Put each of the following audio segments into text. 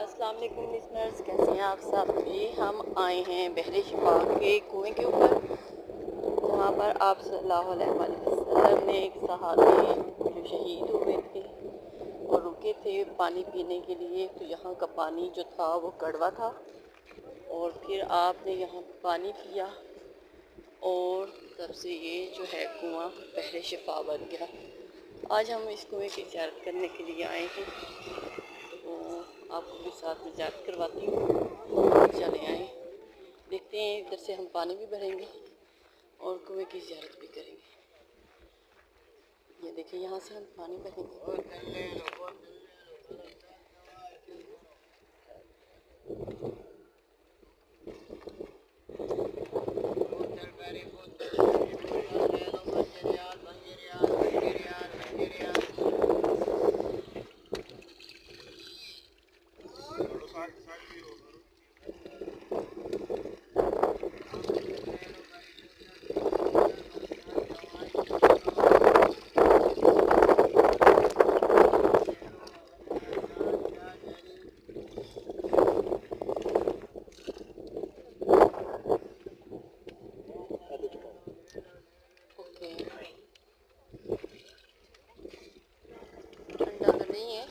अस्सलाम वालेकुम लिसनर्स, कैसे हैं आप सब। भी हम आए हैं बहरे शिफा के कुएं के ऊपर, जहाँ पर आप सल्लल्लाहु अलैहि वसल्लम ने एक सहाबी जो शहीद हुए थे और रुके थे पानी पीने के लिए। तो यहाँ का पानी जो था वो कड़वा था और फिर आपने यहाँ पानी पिया और तब से ये जो है कुआं बहरे शिफा बन गया। आज हम इस कुएं की ज़ियारत करने के लिए आए हैं, तो आपको भी साथ में ज़ियारत करवाती हूँ। चले आए, देखते हैं। इधर से हम पानी भी भरेंगे और कुएं की ज़ियारत भी करेंगे। ये देखिए, यहाँ से हम पानी भरेंगे। ठंडा तो नहीं है।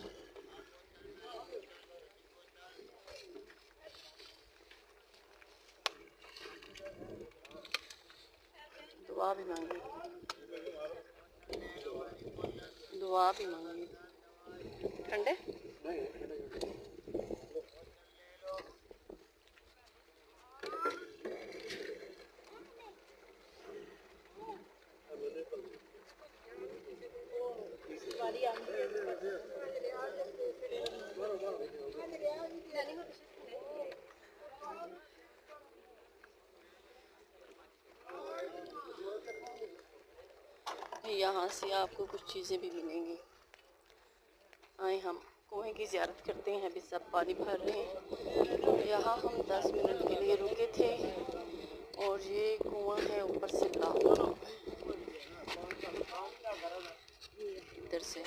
दुआ भी मांगी, दुआ भी मांगी। ठंडे यहाँ से आपको कुछ चीज़ें भी मिलेंगी। आए हम कुएं की ज़ियारत करते हैं। अभी सब पानी भर रहे हैं। यहाँ हम 10 मिनट के लिए रुके थे और ये कुआं है ऊपर से लाल, इधर से